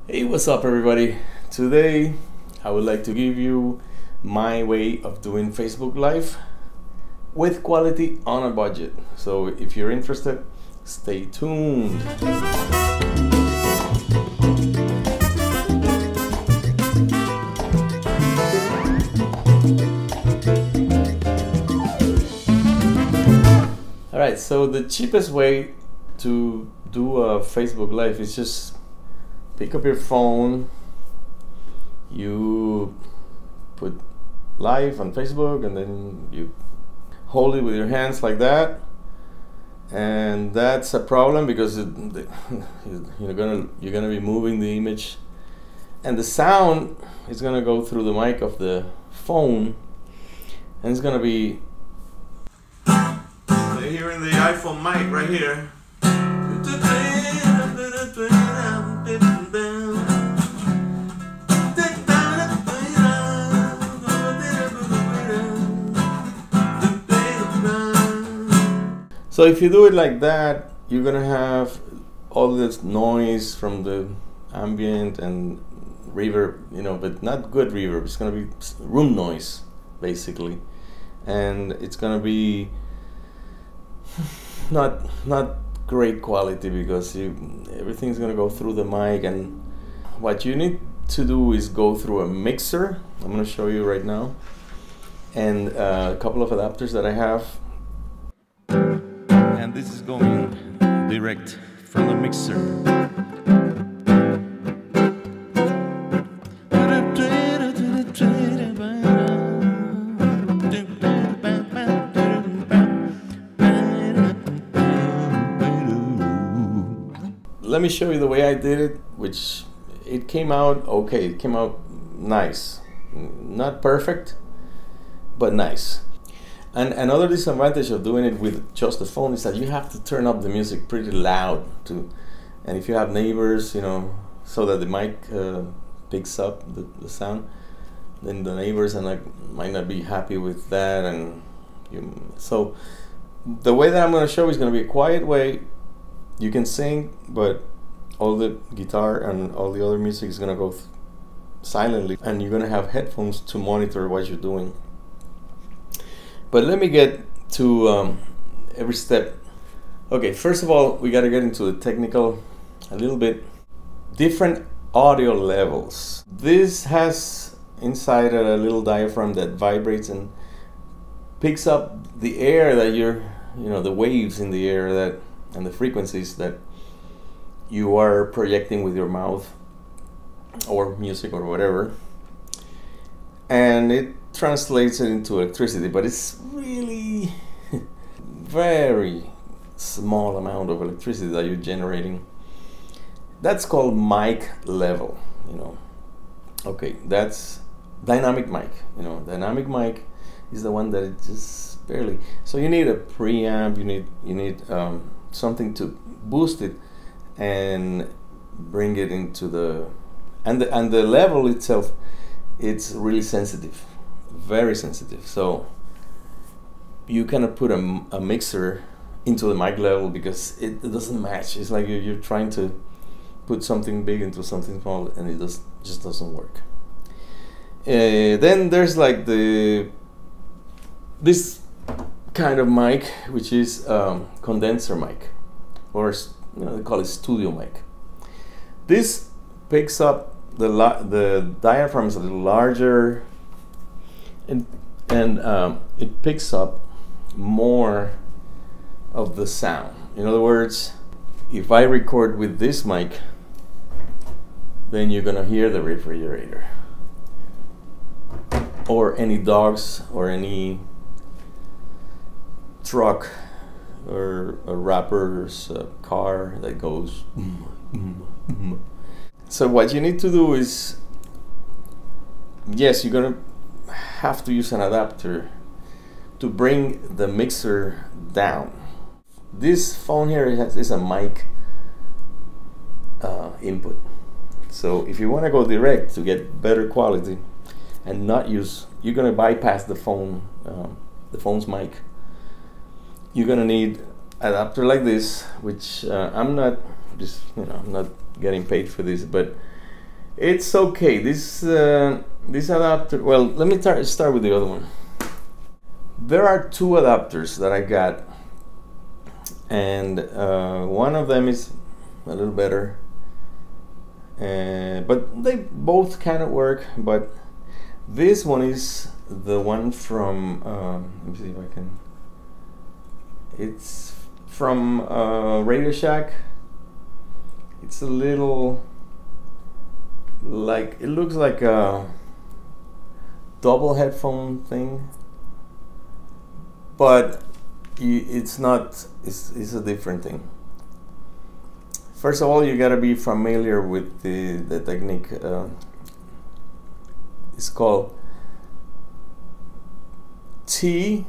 Hey, what's up everybody? Today I would like to give you my way of doing Facebook Live with quality on a budget. So if you're interested, stay tuned. Alright, so the cheapest way to do a Facebook Live is just pick up your phone, you put live on Facebook, and then you hold it with your hands like that. And that's a problem because you're gonna be moving the image, and the sound is gonna go through the mic of the phone, and it's gonna be here in the iPhone mic right here. So if you do it like that, you're gonna have all this noise from the ambient and reverb, but not good reverb. It's gonna be room noise, basically, and it's gonna be not great quality because everything's gonna go through the mic. And what you need to do is go through a mixer. I'm gonna show you right now, and a couple of adapters that I have. And this is going direct from the mixer. Let me show you the way I did it, which it came out okay. It came out nice. Not perfect, but nice. And another disadvantage of doing it with just the phone is that you have to turn up the music pretty loud too. And if you have neighbors, so that the mic picks up the sound, then the neighbors might not be happy with that. And so the way that I'm going to show is going to be a quiet way. You can sing, but all the guitar and all the other music is going to go silently, and you're going to have headphones to monitor what you're doing. But let me get to every step. Okay, first of all, we got to get into the technical a little bit. Different audio levels. This has inside a little diaphragm that vibrates and picks up the air that the waves in the air and the frequencies that you are projecting with your mouth or music or whatever, and it translates it into electricity, but it's really very small amount of electricity that you're generating. That's called mic level, Okay, that's dynamic mic. Dynamic mic is the one that it just barely. So you need a preamp, you need something to boost it and bring it into the level itself. It's really sensitive, very sensitive. So you cannot put a mixer into the mic level because it doesn't match. It's like you're trying to put something big into something small, and it just doesn't work. Then there's like this kind of mic, which is condenser mic, or they call it studio mic. This picks up the diaphragm is a little larger, and it picks up more of the sound. In other words, if I record with this mic, then you're gonna hear the refrigerator, or any dogs, or any truck, or a rapper's car that goes. So what you need to do is, yes, you're gonna have to use an adapter to bring the mixer down. This phone here is a mic input. So if you want to go direct to get better quality and not use, you're gonna bypass the phone's mic. You're gonna need adapter like this, which I'm not getting paid for this, but It's okay. This adapter. Well, let me start with the other one. There are two adapters that I got, and one of them is a little better, but they both kind of work. But this one is the one from. Let me see if I can. It's from Radio Shack. It's a little like, it looks like a double headphone thing, but it's not. It's a different thing. First of all, you gotta be familiar with the technique. It's called TRRS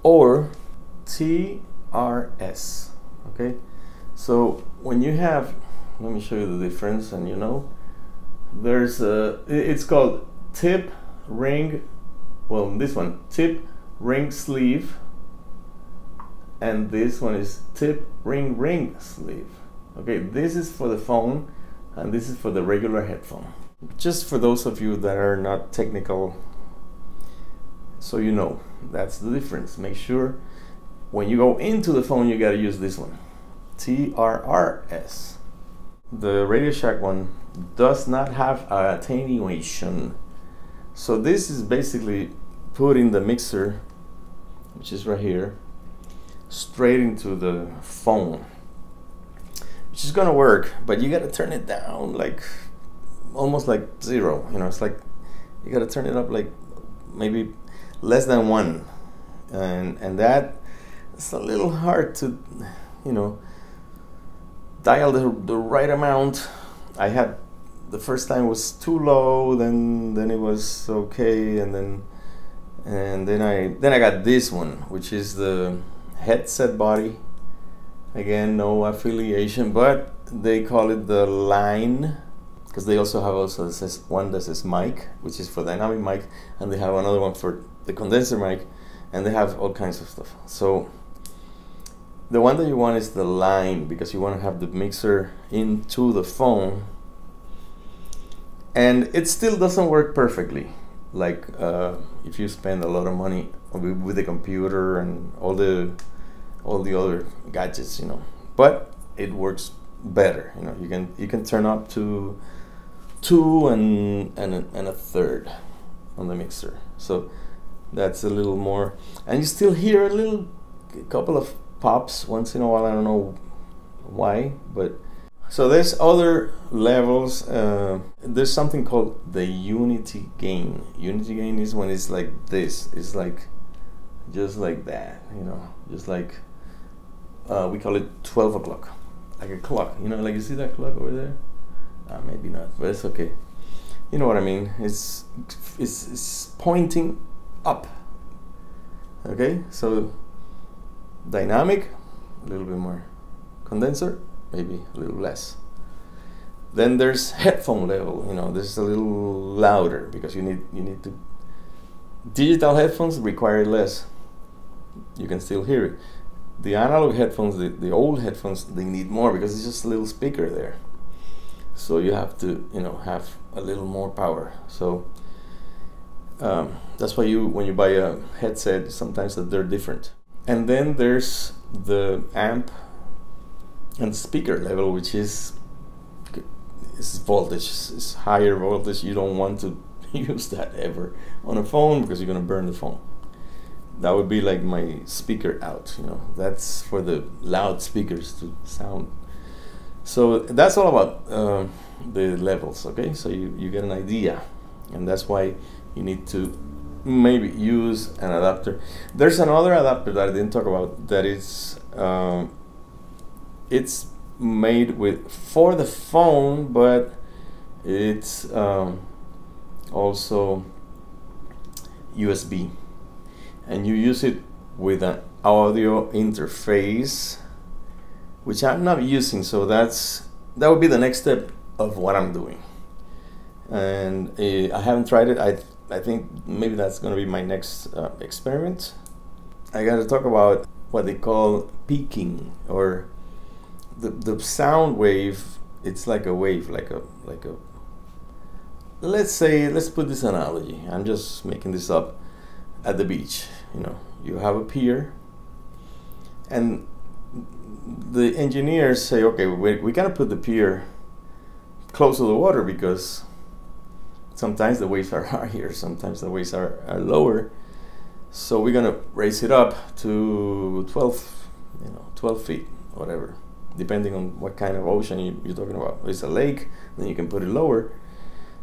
or TRS. Okay, so when you have, let me show you the difference, and there's it's called tip ring. Well, this one, tip ring sleeve, and this one is tip ring sleeve. Okay, this is for the phone, and this is for the regular headphone. Just for those of you that are not technical, so that's the difference. Make sure when you go into the phone, you gotta use this one, TRRS. The Radio Shack one does not have attenuation. So this is basically putting the mixer, which is right here, straight into the phone, which is gonna work, but you gotta turn it down like almost like 0. It's like you gotta turn it up like maybe less than 1, and that it's a little hard to dial the right amount. I had the first time was too low, then it was okay, and then I got this one, which is the headset body. Again, no affiliation, but they call it the line, because they also have one that says mic, which is for dynamic mic, and they have another one for the condenser mic, and they have all kinds of stuff. So the one that you want is the line, because you want to have the mixer into the phone, and it still doesn't work perfectly. Like if you spend a lot of money with the computer and all the other gadgets, but it works better. You can turn up to 2 and a third on the mixer, so that's a little more, and you still hear a couple of pops once in a while. I don't know why, but so there's other levels. There's something called the unity gain. Unity gain is when it's like this. It's like just like that, just like we call it 12 o'clock, like a clock. Like you see that clock over there? Maybe not, but it's okay. You know what I mean? It's pointing up. Okay, so dynamic, a little bit more. Condenser, maybe a little less. Then there's headphone level. This is a little louder, because you need to. Digital headphones require less. You can still hear it. The analog headphones, the old headphones, they need more, because it's just a little speaker there. So you have to have a little more power. So that's why when you buy a headset, sometimes they're different. And then there's the amp and speaker level, which is voltage. It's higher voltage. You don't want to use that ever on a phone, because you're gonna burn the phone. That would be like my speaker out. That's for the loudspeakers to sound. So that's all about the levels. Okay, so you get an idea, and that's why you need to maybe use an adapter. There's another adapter that I didn't talk about, that is it's made for the phone, but it's also USB, and you use it with an audio interface, which I'm not using. So that would be the next step of what I'm doing, and I haven't tried it. I think maybe that's going to be my next experiment. I got to talk about what they call peaking, or the sound wave, it's like a wave, like a let's put this analogy. I'm just making this up. At the beach, you know, you have a pier, and the engineers say, okay, we gotta put the pier close to the water because sometimes the waves are higher, sometimes the waves are lower. So we're gonna raise it up to 12 feet, whatever, depending on what kind of ocean you're talking about. If it's a lake, then you can put it lower.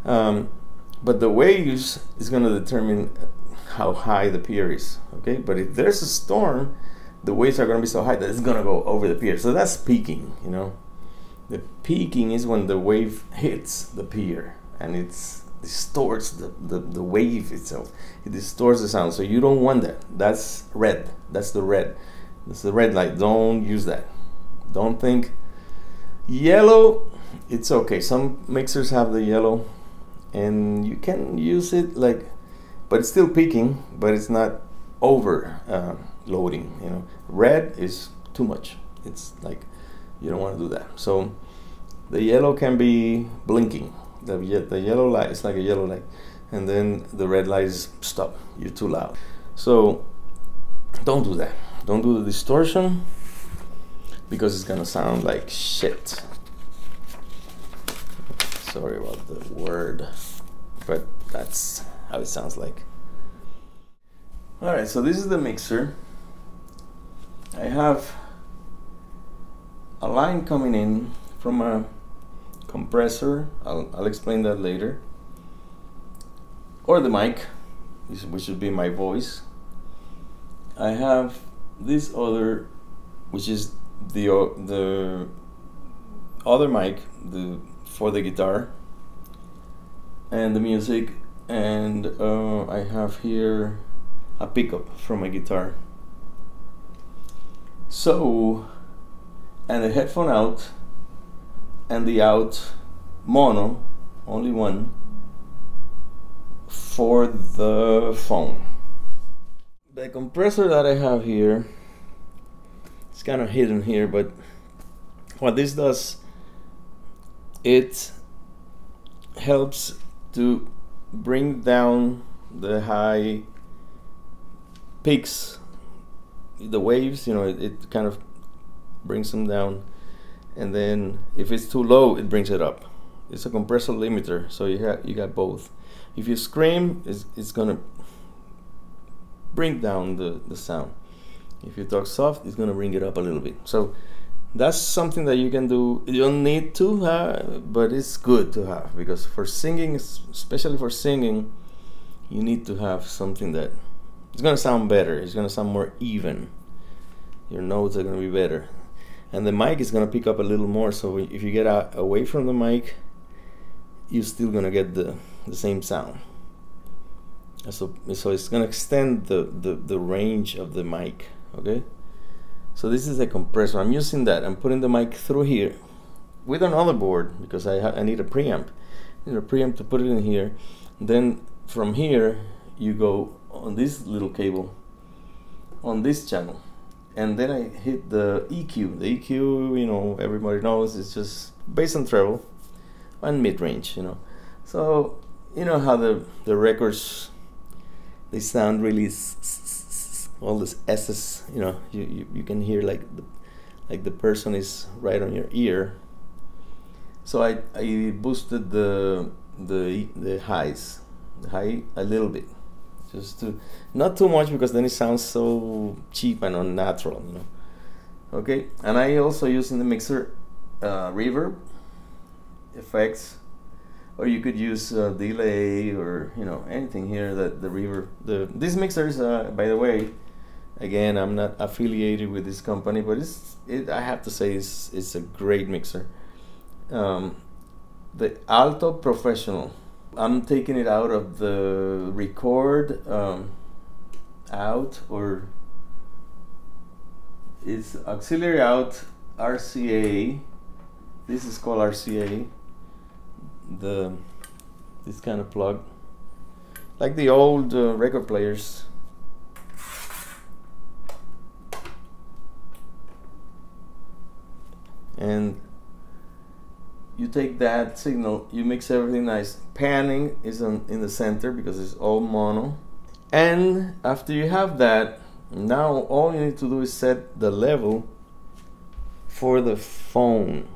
But the waves is gonna determine how high the pier is, okay? But if there's a storm, the waves are gonna be so high that it's gonna go over the pier. So that's peaking, you know? The peaking is when the wave hits the pier and it distorts the wave itself. It distorts the sound, so you don't want that. That's red, that's the red. That's the red light, don't use that. Don't think. Yellow, it's okay. Some mixers have the yellow and you can use it like, but it's still peaking, but it's not over loading, you know. Red is too much. It's like, you don't want to do that. So the yellow can be blinking. The yellow light is like a yellow light, and then the red light is stop, you're too loud. So don't do that. Don't do the distortion because it's gonna sound like shit. Sorry about the word, but that's how it sounds like. All right, so this is the mixer. I have a line coming in from a compressor. I'll explain that later. Or the mic, which should be my voice. I have this other, which is the other mic, for the guitar and the music. And I have here a pickup from my guitar. So, and the headphone out and the out mono, only one, for the phone. The compressor that I have here, it's kind of hidden here, but what this does, it helps to bring down the high peaks, the waves, you know, it kind of brings them down, and then if it's too low, it brings it up. It's a compressor limiter, so you got both. If you scream, it's gonna bring down the sound. If you talk soft, it's gonna bring it up a little bit. So that's something that you can do. You don't need to have, but it's good to have, because for singing, especially for singing, you need to have something that it's gonna sound better. It's gonna sound more even. Your notes are gonna be better, and the mic is gonna pick up a little more. So if you get away from the mic, you're still gonna get the same sound. So it's gonna extend the range of the mic. Okay. So this is a compressor. I'm using that. I'm putting the mic through here with another board because I need a preamp. I need a preamp to put it in here. Then from here you go on this little cable on this channel, and then I hit the EQ. The EQ, you know, everybody knows, it's just bass and treble and mid-range, you know. So you know how the records, they sound really all this S's, you know, you can hear like the person is right on your ear. So I boosted the highs, the high a little bit, just to, not too much, because then it sounds so cheap and unnatural, you know. Okay, and I also use in the mixer reverb effects, or you could use delay, or you know, anything here that the reverb. These mixers, by the way, again, I'm not affiliated with this company, but I have to say it's a great mixer. The Alto Professional. I'm taking it out of the record out, or it's auxiliary out RCA. This is called RCA. This kind of plug, like the old record players. and you take that signal, you mix everything nice. Panning is in the center because it's all mono. And after you have that, now all you need to do is set the level for the phone.